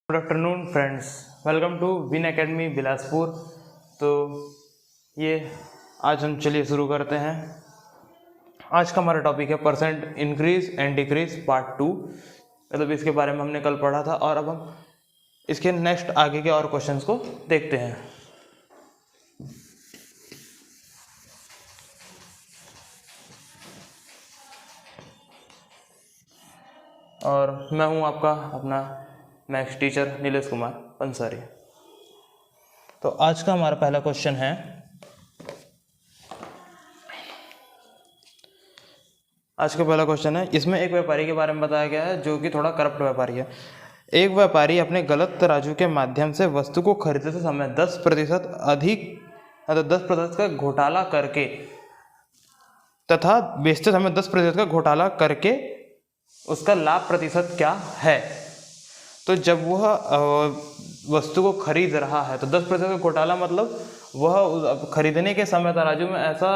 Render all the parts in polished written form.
Good afternoon friends, welcome to win academy Bilaspur. तो ये आज हम चलिए शुरू करते हैं। आज का हमारा टॉपिक है percent increase and decrease part 2। मतलब इसके बारे में हमने कल पढ़ा था और अब हम इसके नेक्स्ट आगे के और क्वेश्चंस को देखते हैं। और मैं हूँ आपका अपना मैथ्स टीचर नीलेश कुमार पंसारी। तो आज का हमारा पहला क्वेश्चन है, इसमें एक व्यापारी के बारे में बताया गया है जो कि थोड़ा करप्ट व्यापारी है। एक व्यापारी अपने गलत तराजू के माध्यम से वस्तु को खरीदते समय 10% अधिक 10% का घोटाला करके तथा बेचते समय 10% का घोटाला करके उसका लाभ प्रतिशत क्या है। तो जब वह वस्तु को खरीद रहा है तो 10% का घोटाला मतलब वह खरीदने के समय तराजू में ऐसा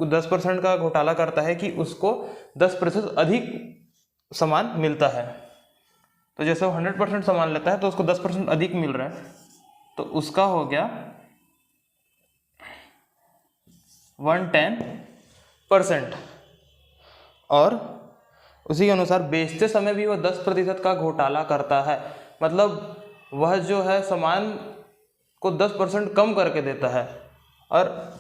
10% का घोटाला करता है कि उसको 10% अधिक सामान मिलता है। तो जैसे वो 100% सामान लेता है तो उसको 10% अधिक मिल रहा है, तो उसका हो गया 110%। और उसी के अनुसार बेचते समय भी वह 10% का घोटाला करता है, मतलब वह जो है सामान को 10% कम करके देता है। और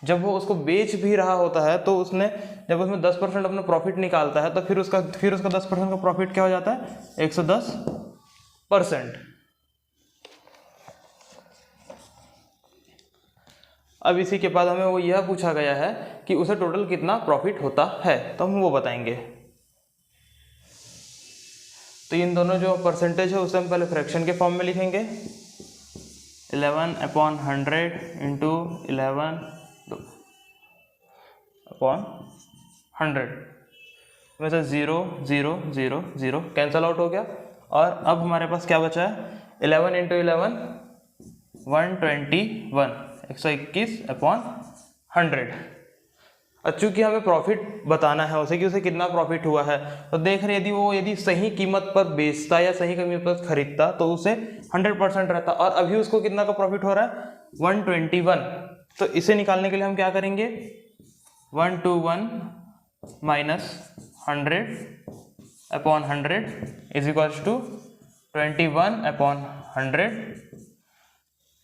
जब वो उसको बेच भी रहा होता है तो उसने जब उसमें 10% अपना प्रॉफिट निकालता है तो फिर उसका 10% का प्रॉफिट क्या हो जाता है, 110%। अब इसी के बाद हमें वो यह पूछा गया है कि उसे टोटल कितना प्रॉफिट होता है, तो हम वो बताएंगे। तो इन दोनों जो परसेंटेज है उसे हम पहले फ्रैक्शन के फॉर्म में लिखेंगे, 11/100 इंटू 11/100 में से 0 0 0 0 कैंसल आउट हो गया। और अब हमारे पास क्या बचा है, 11 इंटू 11 121 121/100। और चूंकि हमें प्रॉफिट बताना है उसे कि उसे कितना प्रॉफिट हुआ है, तो देख रहे यदि सही कीमत पर बेचता या सही कीमत पर खरीदता तो उसे 100% रहता, और अभी उसको कितना का प्रॉफिट हो रहा है, 121। तो इसे निकालने के लिए हम क्या करेंगे, 121 minus 100/100 is equals to 21/100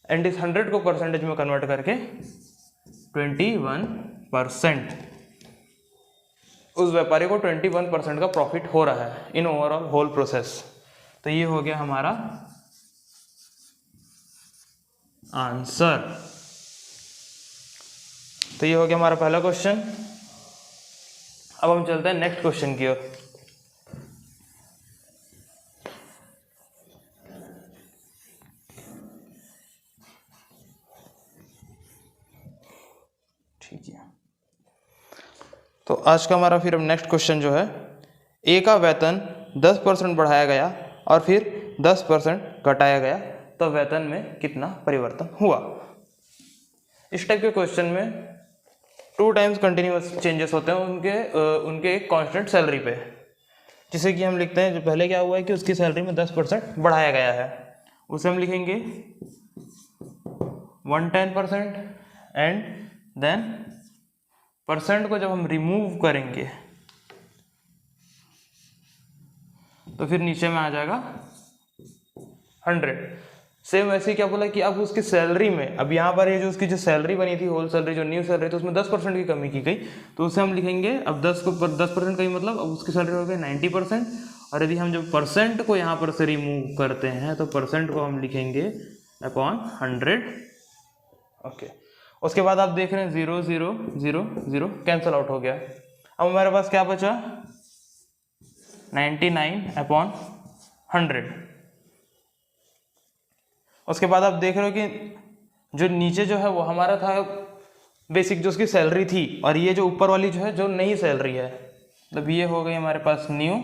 and इस 100 को परसेंटेज में कन्वर्ट करके 21%। उस व्यापारी को 21% का प्रॉफिट हो रहा है इन ओवरऑल होल प्रोसेस। तो ये हो गया हमारा आंसर। तो ये हो गया हमारा पहला क्वेश्चन। अब हम चलते हैं नेक्स्ट क्वेश्चन की ओर। ठीक है, तो आज का हमारा फिर नेक्स्ट क्वेश्चन जो है, ए का वेतन 10% बढ़ाया गया और फिर 10% घटाया गया, तो वेतन में कितना परिवर्तन हुआ। इस टाइप के क्वेश्चन में 2 टाइम्स कंटिन्यूअस चेंजेस होते हैं उनके एक कांस्टेंट सैलरी पे, जिसे कि हम लिखते हैं, जो पहले क्या हुआ है कि उसकी सैलरी में 10% बढ़ाया गया है, उसे हम लिखेंगे 110%। एंड देन परसेंट को जब हम रिमूव करेंगे तो फिर नीचे में आ जाएगा 100। सेम वैसे ही क्या बोला कि अब उसकी सैलरी में, अब यहाँ पर ये जो उसकी जो सैलरी बनी थी, होल सैलरी जो न्यू सैलरी थी, उसमें 10% की कमी की गई, तो उसे हम लिखेंगे अब 10% कमी मतलब अब उसकी सैलरी हो गई 90%। और यदि हम जब परसेंट को यहाँ पर से रिमूव करते हैं तो परसेंट को हम लिखेंगे अपॉन 100। ओके, उसके बाद आप देख रहे हैं 0 0 0 0 कैंसल आउट हो गया। अब हमारे पास क्या बचा, 99/100। उसके बाद आप देख रहे हो कि जो नीचे जो है वो हमारा था बेसिक जो उसकी सैलरी थी, और ये जो ऊपर वाली जो है जो नई सैलरी है, मतलब ये हो गई हमारे पास न्यू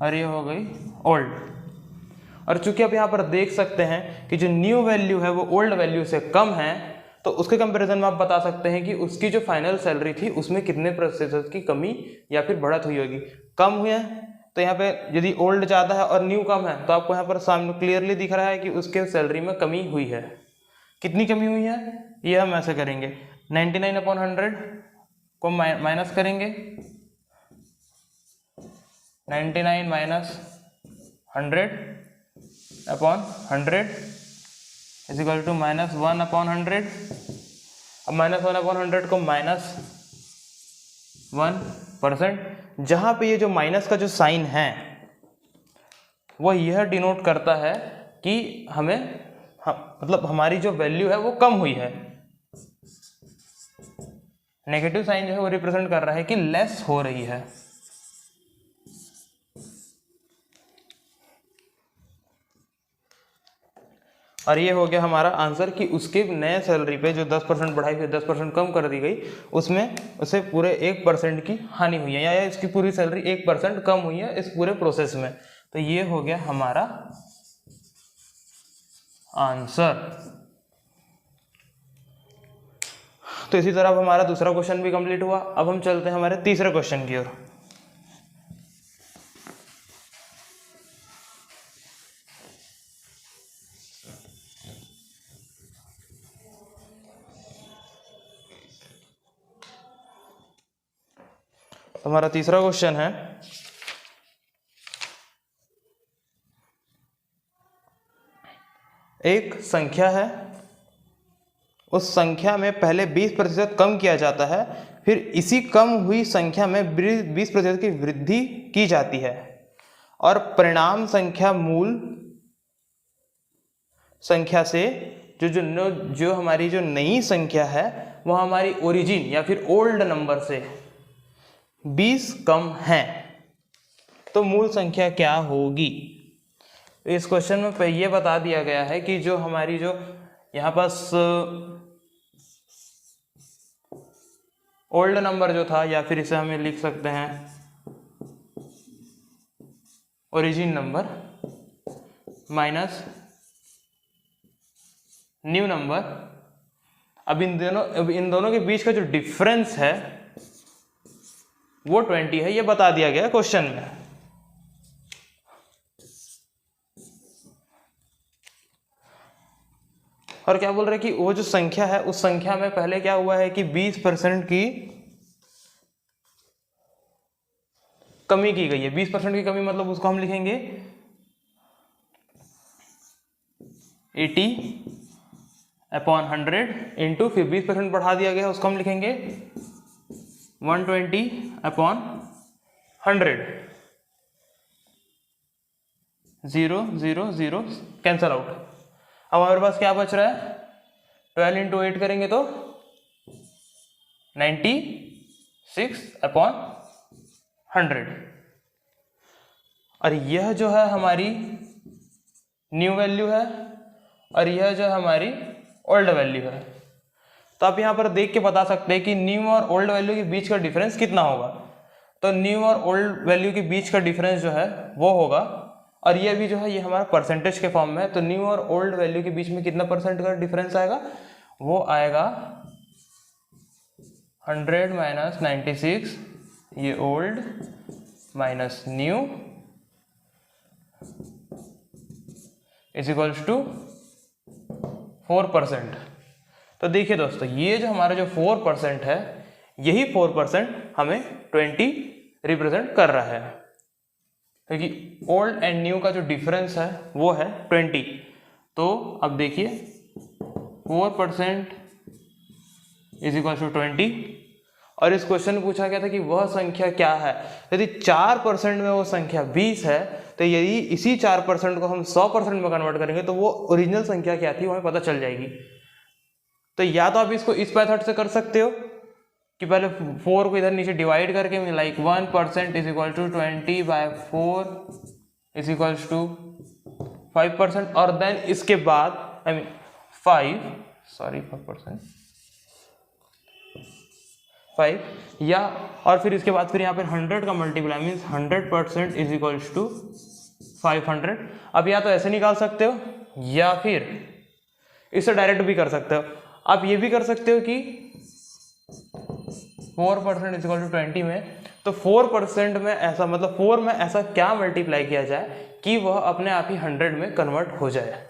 और ये हो गई ओल्ड। और चूंकि आप यहाँ पर देख सकते हैं कि जो न्यू वैल्यू है वो ओल्ड वैल्यू से कम है, तो उसके कंपैरिजन में आप बता सकते हैं कि उसकी जो फाइनल सैलरी थी उसमें कितने प्रतिशत की कमी या फिर बढ़त हुई होगी। कम हुई है तो यहाँ पे यदि ओल्ड ज़्यादा है और न्यू कम है तो आपको यहाँ पर सामने क्लियरली दिख रहा है कि उसके सैलरी में कमी हुई है। कितनी कमी हुई है ये हम ऐसे करेंगे, 99/100 को माइनस करेंगे, 99 माइनस 100/100 इज इक्वल टू -1/100। अब -1/100 को -1%, जहाँ पे ये जो माइनस का जो साइन है वो यह डिनोट करता है कि मतलब हमारी जो वैल्यू है वो कम हुई है। नेगेटिव साइन जो है वो रिप्रेजेंट कर रहा है कि लेस हो रही है। और ये हो गया हमारा आंसर कि उसके नए सैलरी पे जो 10% बढ़ाई फिर 10% कम कर दी गई, उसमें उसे पूरे 1% की हानि हुई है, या इसकी पूरी सैलरी 1% कम हुई है इस पूरे प्रोसेस में। तो ये हो गया हमारा आंसर। तो इसी तरह अब हमारा दूसरा क्वेश्चन भी कंप्लीट हुआ। अब हम चलते हैं हमारे तीसरे क्वेश्चन की ओर। हमारा तीसरा क्वेश्चन है, एक संख्या है, उस संख्या में पहले 20% कम किया जाता है, फिर इसी कम हुई संख्या में 20% की वृद्धि की जाती है और परिणाम संख्या मूल संख्या से जो हमारी जो नई संख्या है वह हमारी ओरिजिन या फिर ओल्ड नंबर से 20 कम है, तो मूल संख्या क्या होगी। इस क्वेश्चन में ये बता दिया गया है कि जो हमारी जो यहाँ पास ओल्ड नंबर जो था, या फिर इसे हमें लिख सकते हैं origin number minus new number. अब इन दोनों के बीच का जो डिफरेंस है वो 20 है, ये बता दिया गया क्वेश्चन में। और क्या बोल रहे हैं कि वो जो संख्या है उस संख्या में पहले क्या हुआ है कि 20% की कमी की गई है। 20% की कमी मतलब उसको हम लिखेंगे 80/100 इंटू, फिर 20% बढ़ा दिया गया उसको हम लिखेंगे 120/100। 0 0 0 कैंसल आउट। अब हमारे पास क्या बच रहा है, 12 इंटू 8 करेंगे तो 96/100। और यह जो है हमारी न्यू वैल्यू है और यह जो हमारी ओल्ड वैल्यू है। तो आप यहाँ पर देख के बता सकते हैं कि न्यू और ओल्ड वैल्यू के बीच का डिफरेंस कितना होगा। तो न्यू और ओल्ड वैल्यू के बीच का डिफरेंस जो है वो होगा, और ये भी जो है ये हमारा परसेंटेज के फॉर्म में है। तो न्यू और ओल्ड वैल्यू के बीच में कितना परसेंट का डिफरेंस आएगा, वो आएगा 100 माइनस 96, ये old minus new is equals to 4%। तो देखिए दोस्तों, ये जो हमारा जो 4% है, यही 4% हमें 20 रिप्रेजेंट कर रहा है, क्योंकि ओल्ड एंड न्यू का जो डिफरेंस है वो है 20। तो अब देखिए 4% इज इक्वल टू 20, और इस क्वेश्चन में पूछा गया था कि वह संख्या क्या है। यदि 4% में वो संख्या 20 है, तो यदि इसी 4% को हम 100% में कन्वर्ट करेंगे तो वो ओरिजिनल संख्या क्या थी वो हमें पता चल जाएगी। तो या तो आप इसको इस मेथड से कर सकते हो कि पहले 4 को इधर नीचे डिवाइड करके like 1% is equal to 20/4 is equal to 5%, और देन इसके बाद 5 या, और फिर इसके बाद फिर यहाँ पर 100 का multiply means 100% is equal to 500। अब या तो ऐसे निकाल सकते हो या फिर इससे डायरेक्ट भी कर सकते हो। आप ये भी कर सकते हो कि 4% इज इक्वल टू 20 में तो 4% में ऐसा मतलब 4 में ऐसा क्या मल्टीप्लाई किया जाए कि वह अपने आप ही 100 में कन्वर्ट हो जाए।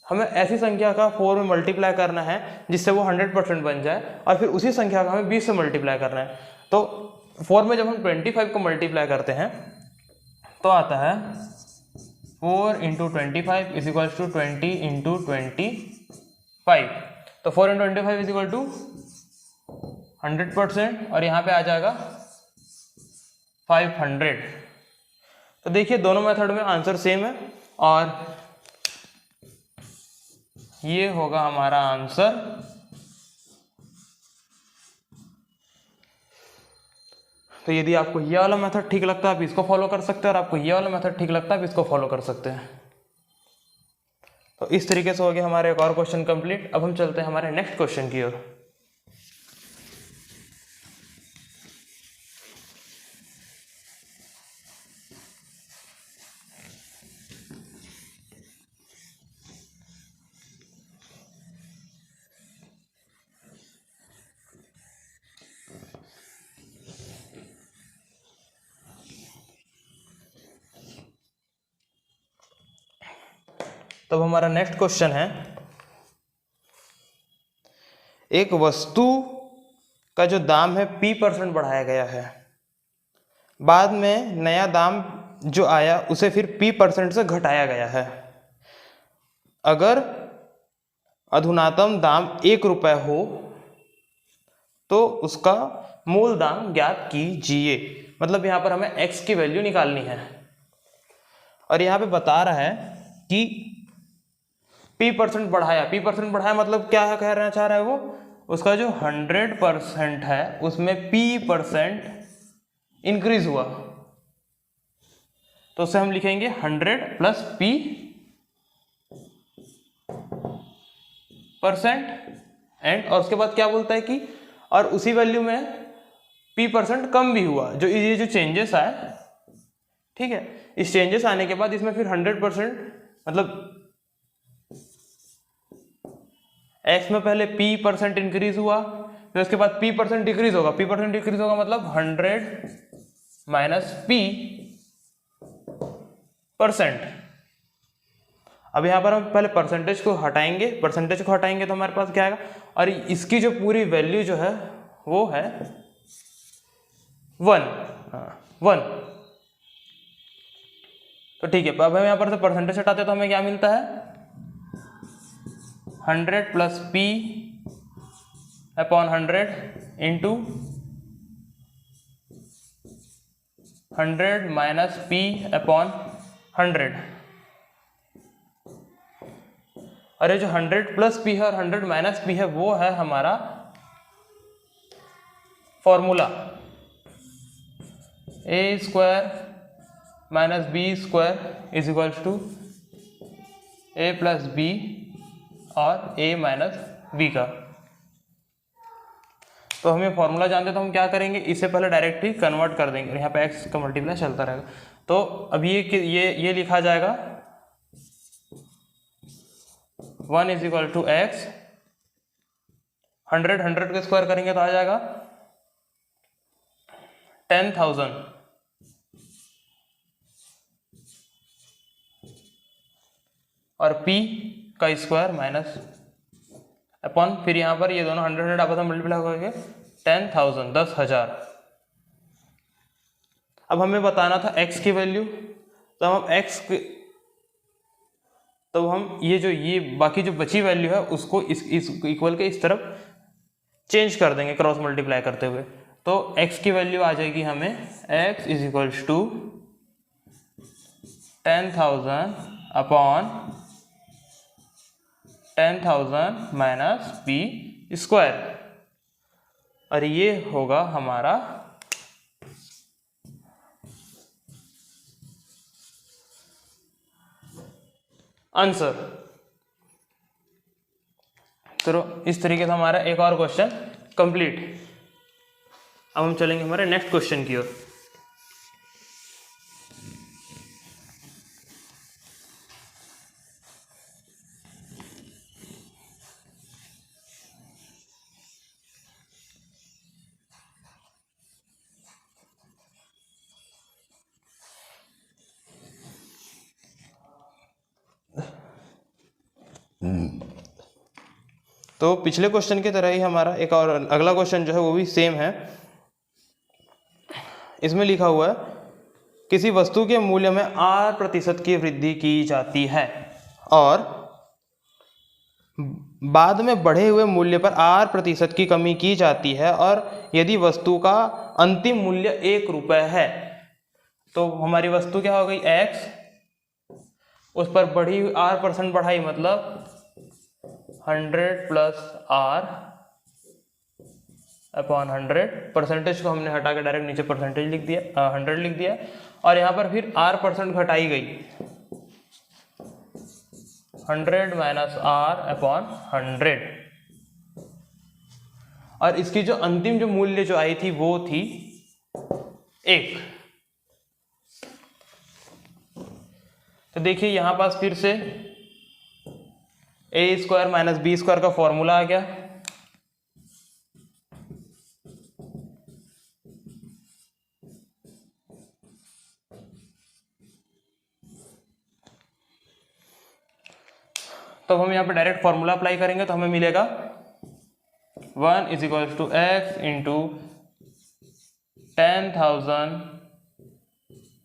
हमें ऐसी संख्या का 4 में मल्टीप्लाई करना है जिससे वो 100% बन जाए, और फिर उसी संख्या का हमें 20 से मल्टीप्लाई करना है। तो 4 में जब हम 25 को मल्टीप्लाई करते हैं तो आता है 4 into 25 is equal to 20 into 25। तो 4 इंटू 25 इज इक्वल टू 100%, और यहाँ पे आ जाएगा 500। तो देखिए दोनों मेथड में आंसर सेम है, और ये होगा हमारा आंसर। तो यदि आपको ये वाला मेथड ठीक लगता है आप इसको फॉलो कर सकते हैं, और आपको ये वाला मेथड ठीक लगता है आप इसको फॉलो कर सकते हैं। तो इस तरीके से हो गया हमारे एक और क्वेश्चन कंप्लीट। अब हम चलते हैं हमारे नेक्स्ट क्वेश्चन की ओर। तो हमारा नेक्स्ट क्वेश्चन है, एक वस्तु का जो दाम है p% बढ़ाया गया है, बाद में नया दाम जो आया उसे फिर p% से घटाया गया है। अगर अधुनातम दाम 1 रुपये हो तो उसका मूल दाम ज्ञात कीजिए। मतलब यहाँ पर हमें x की वैल्यू निकालनी है, और यहाँ पे बता रहा है कि p% बढ़ाया। p% बढ़ाया मतलब क्या कहना चाह रहा है वो, उसका जो 100% है उसमें p% इंक्रीज हुआ, तो उसे हम लिखेंगे 100 प्लस p% एंड, और उसके बाद क्या बोलता है कि और उसी वैल्यू में p% कम भी हुआ। जो ये जो चेंजेस आए, ठीक है, इस चेंजेस आने के बाद इसमें फिर 100% मतलब x में पहले p% इंक्रीज हुआ, फिर उसके बाद p% डिक्रीज होगा। p% डिक्रीज होगा मतलब 100 माइनस p%। अब यहाँ पर हम पहले परसेंटेज को हटाएंगे, परसेंटेज को हटाएंगे तो हमारे पास क्या आएगा, और इसकी जो पूरी वैल्यू जो है वो है 1। तो ठीक है, अब हम यहाँ पर से परसेंटेज हटाते हैं तो हमें क्या मिलता है, 100 plus p/100 into 100 minus p/100। और ये जो 100 प्लस p है और 100 माइनस p है वो है हमारा formula, a² minus b² is equal to a plus b और a माइनस b का। तो हम ये फॉर्मूला जानते तो हम क्या करेंगे, इसे पहले डायरेक्ट ही कन्वर्ट कर देंगे, यहाँ पे x का मल्टीप्लाई चलता रहेगा। तो अभी ये लिखा जाएगा 1 इज इक्वल टू एक्स, 100 के स्क्वायर करेंगे तो आ जाएगा 10,000, और p का स्क्वायर माइनस अपॉन, फिर यहाँ पर ये दोनों 100 आपस में मल्टीप्लाई होंगे 10,000 10,000। अब हमें बताना था x की वैल्यू, तो हम x तो हम ये बाकी जो बची वैल्यू है उसको इस इक्वल के इस तरफ चेंज कर देंगे क्रॉस मल्टीप्लाई करते हुए। तो x की वैल्यू आ जाएगी हमें x is equal to 10,000 upon 10,000 minus p², और ये होगा हमारा आंसर। चलो इस तरीके से हमारा एक और क्वेश्चन कंप्लीट। अब हम चलेंगे हमारे नेक्स्ट क्वेश्चन की ओर। तो पिछले क्वेश्चन की तरह ही हमारा एक और अगला क्वेश्चन जो है वो भी सेम है। इसमें लिखा हुआ है किसी वस्तु के मूल्य में 8% की वृद्धि की जाती है और बाद में बढ़े हुए मूल्य पर 8% की कमी की जाती है, और यदि वस्तु का अंतिम मूल्य 1 रुपये है तो हमारी वस्तु क्या हो गई x, उस पर बढ़ी 8% बढ़ाई मतलब 100 प्लस r अपॉन 100। परसेंटेज को हमने हटा के डायरेक्ट नीचे परसेंटेज लिख दिया, 100 लिख दिया, और यहाँ पर फिर r% घटाई गई 100 माइनस r अपॉन 100, और इसकी जो अंतिम जो मूल्य जो आई थी वो थी 1। तो देखिए यहाँ पास फिर से a square minus B square का फॉर्मूला आ गया। तो हम यहाँ पे डायरेक्ट फॉर्मूला अप्लाई करेंगे तो हमें मिलेगा 1 is equal to X into 10,000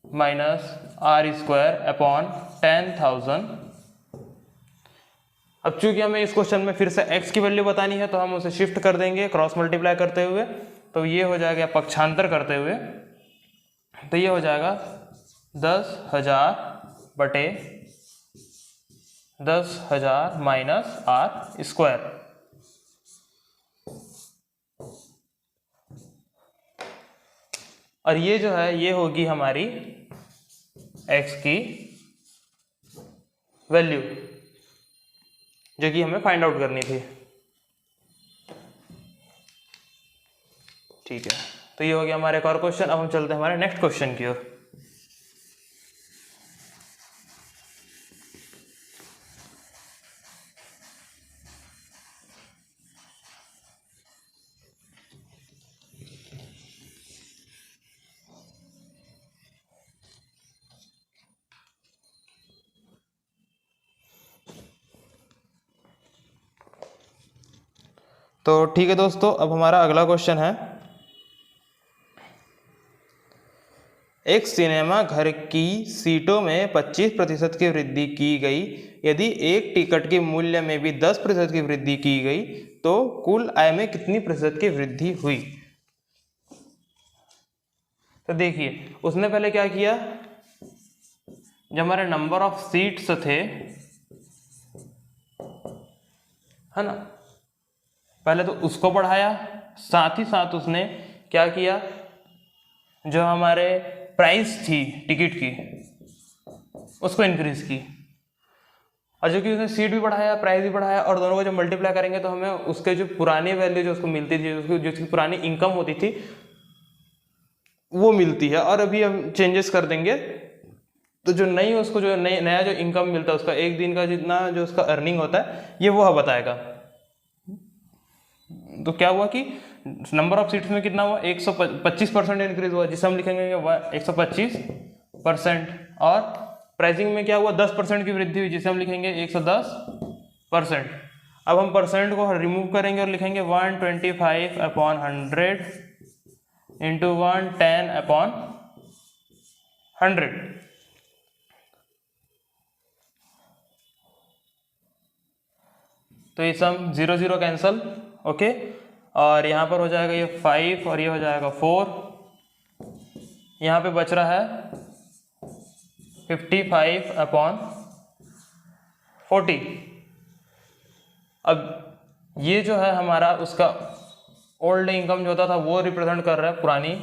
minus R square upon 10,000। अब चूंकि हमें इस क्वेश्चन में फिर से x की वैल्यू बतानी है तो हम उसे शिफ्ट कर देंगे क्रॉस मल्टीप्लाई करते हुए, तो ये हो जाएगा पक्षांतर करते हुए, तो ये हो जाएगा 10,000 बटे 10,000 माइनस आर स्क्वायर। और ये जो है ये होगी हमारी x की वैल्यू जो कि हमें फाइंड आउट करनी थी। ठीक है, तो ये हो गया हमारा एक और क्वेश्चन। अब हम चलते हैं हमारे नेक्स्ट क्वेश्चन की ओर। तो ठीक है दोस्तों, अब हमारा अगला क्वेश्चन है, एक सिनेमा घर की सीटों में 25% की वृद्धि की गई। यदि एक टिकट के मूल्य में भी 10% की वृद्धि की गई तो कुल आय में कितनी प्रतिशत की वृद्धि हुई। तो देखिए उसने पहले क्या किया, जो हमारे नंबर ऑफ सीट्स थे है ना, पहले तो उसको बढ़ाया, साथ ही साथ उसने क्या किया, जो हमारे प्राइस थी टिकट की उसको इंक्रीज की, और जो कि उसने सीट भी बढ़ाया प्राइस भी बढ़ाया, और दोनों को जब मल्टीप्लाई करेंगे तो हमें उसके जो पुरानी वैल्यू जो उसको मिलती थी, जो उसकी पुरानी इनकम होती थी वो मिलती है, और अभी हम चेंजेस कर देंगे तो जो नई उसको जो नया जो इनकम मिलता है उसका एक दिन का जितना जो उसका अर्निंग होता है ये वो बताएगा। तो क्या हुआ कि नंबर ऑफ सीट्स में कितना हुआ, 125% इंक्रीज हुआ, जिसे हम लिखेंगे 125%, और प्राइसिंग में क्या हुआ 10% की वृद्धि हुई, जिसे हम लिखेंगे 110%। अब हम परसेंट को रिमूव करेंगे और लिखेंगे 125 अपॉन 100 इंटू 110 अपॉन 100। तो ये सम 0 0 कैंसल, ओके, और यहाँ पर हो जाएगा ये 5 और ये हो जाएगा 4, यहाँ पे बच रहा है 55 अपॉन 40। अब ये जो है हमारा उसका ओल्ड इनकम जो होता था वो रिप्रेजेंट कर रहा है पुरानी,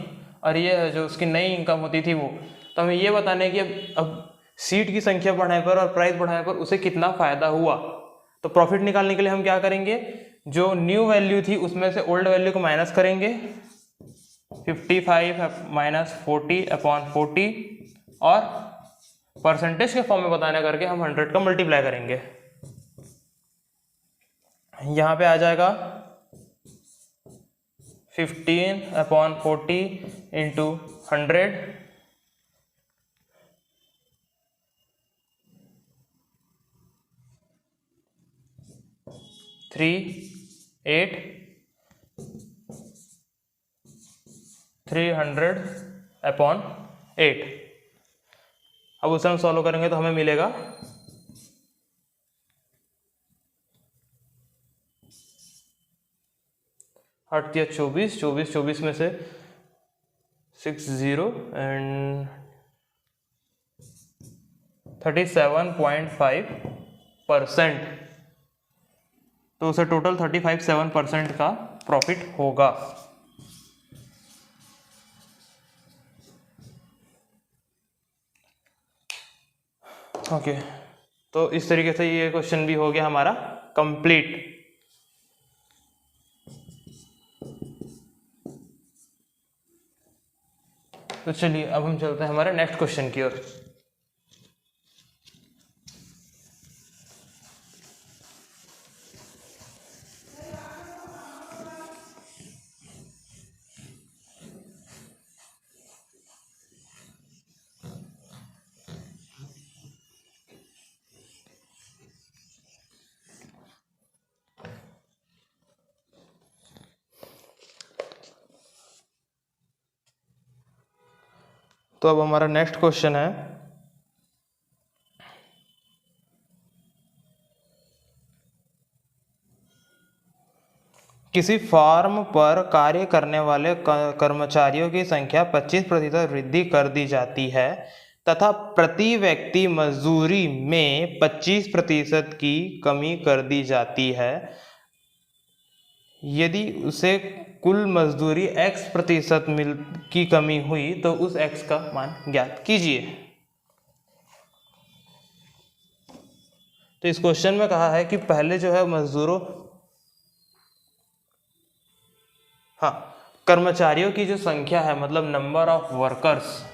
और ये जो उसकी नई इनकम होती थी वो। तो हमें ये बताना है कि अब सीट की संख्या बढ़ाने पर और प्राइस बढ़ाने पर उसे कितना फायदा हुआ। तो प्रॉफिट निकालने के लिए हम क्या करेंगे, जो न्यू वैल्यू थी उसमें से ओल्ड वैल्यू को माइनस करेंगे, 55 माइनस 40 अपॉन 40, और परसेंटेज के फॉर्म में बताने करके हम 100 का मल्टीप्लाई करेंगे। यहाँ पे आ जाएगा 15 अपॉन 40 इंटू 100, 38 300/8। अब उसे हम सॉल्व करेंगे तो हमें मिलेगा 8 या 24 में से 60 एंड 37.5%, तो उसे टोटल 35.7% का प्रॉफिट होगा। ओके, तो इस तरीके से ये क्वेश्चन भी हो गया हमारा कंप्लीट। तो चलिए अब हम चलते हैं हमारे नेक्स्ट क्वेश्चन की ओर। तो अब हमारा नेक्स्ट क्वेश्चन है, किसी फर्म पर कार्य करने वाले कर्मचारियों की संख्या 25% वृद्धि कर दी जाती है तथा प्रति व्यक्ति मजदूरी में 25% की कमी कर दी जाती है। यदि उसे कुल मजदूरी x% की कमी हुई तो उस x का मान ज्ञात कीजिए। तो इस क्वेश्चन में कहा है कि पहले जो है मजदूरों, हाँ, कर्मचारियों की जो संख्या है, मतलब नंबर ऑफ वर्कर्स,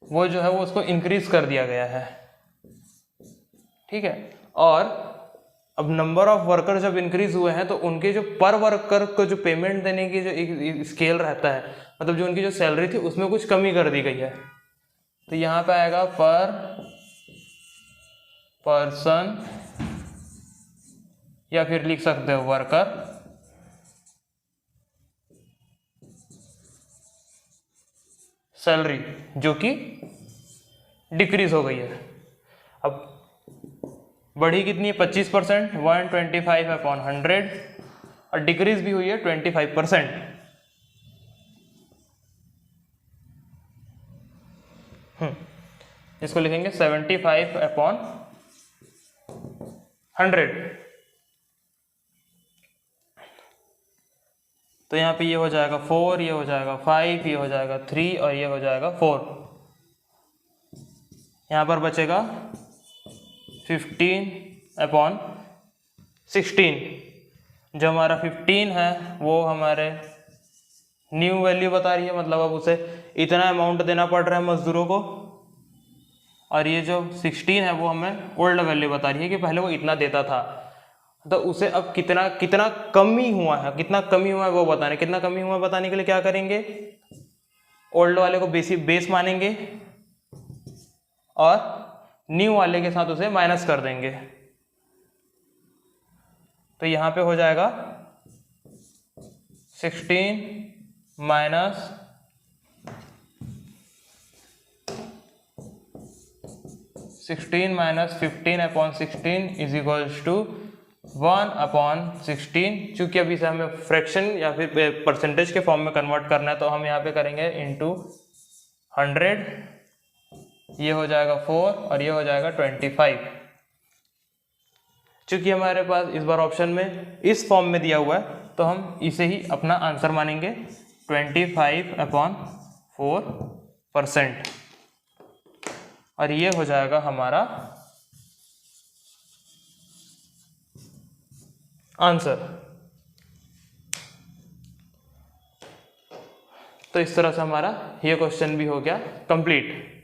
वो जो है वो उसको इंक्रीज कर दिया गया है। ठीक है, और अब नंबर ऑफ वर्कर जब इंक्रीज हुए हैं तो उनके जो पर वर्कर को जो पेमेंट देने की जो एक स्केल रहता है, मतलब जो उनकी जो सैलरी थी उसमें कुछ कमी कर दी गई है। तो यहाँ पे आएगा पर पर्सन, या फिर लिख सकते हो वर्कर सैलरी, जो कि डिक्रीज हो गई है। अब बढ़ी कितनी है? 25%, 125/100, और डिक्रीज भी हुई है 25%। इसको लिखेंगे 75/100। तो यहाँ पे ये हो जाएगा 4, ये हो जाएगा 5, ये हो जाएगा 3 और ये हो जाएगा 4। यहाँ पर बचेगा 15/16। जो हमारा 15 है वो हमारे न्यू वैल्यू बता रही है, मतलब अब उसे इतना अमाउंट देना पड़ रहा है मजदूरों को, और ये जो 16 है वो हमें ओल्ड वैल्यू बता रही है कि पहले वो इतना देता था। तो उसे अब कितना कितना कमी हुआ है, कितना कमी हुआ है वो बताने, कितना कमी हुआ है बताने के लिए क्या करेंगे, ओल्ड वाले को बेस मानेंगे और न्यू वाले के साथ उसे माइनस कर देंगे। तो यहां पे हो जाएगा 16 माइनस 15/16 इज इक्वल्स टू 1/16। चूंकि अभी से हमें फ्रैक्शन या फिर परसेंटेज के फॉर्म में कन्वर्ट करना है तो हम यहाँ पे करेंगे इंटू 100। ये हो जाएगा 4 और ये हो जाएगा 25। चूंकि हमारे पास इस बार ऑप्शन में इस फॉर्म में दिया हुआ है तो हम इसे ही अपना आंसर मानेंगे, 25/4%, और ये हो जाएगा हमारा आंसर। तो इस तरह से हमारा ये क्वेश्चन भी हो गया कंप्लीट।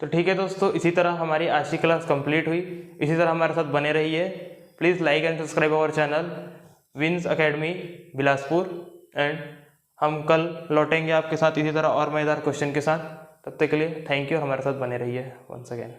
तो ठीक है दोस्तों, इसी तरह हमारी आज की क्लास कंप्लीट हुई। इसी तरह हमारे साथ बने रहिए। Please like and subscribe our channel wins academy Bilaspur. And हम कल लौटेंगे आपके साथ इसी तरह और मज़ेदार क्वेश्चन के साथ। तब तक के लिए थैंक यू, हमारे साथ बने रहिए वंस अगेन।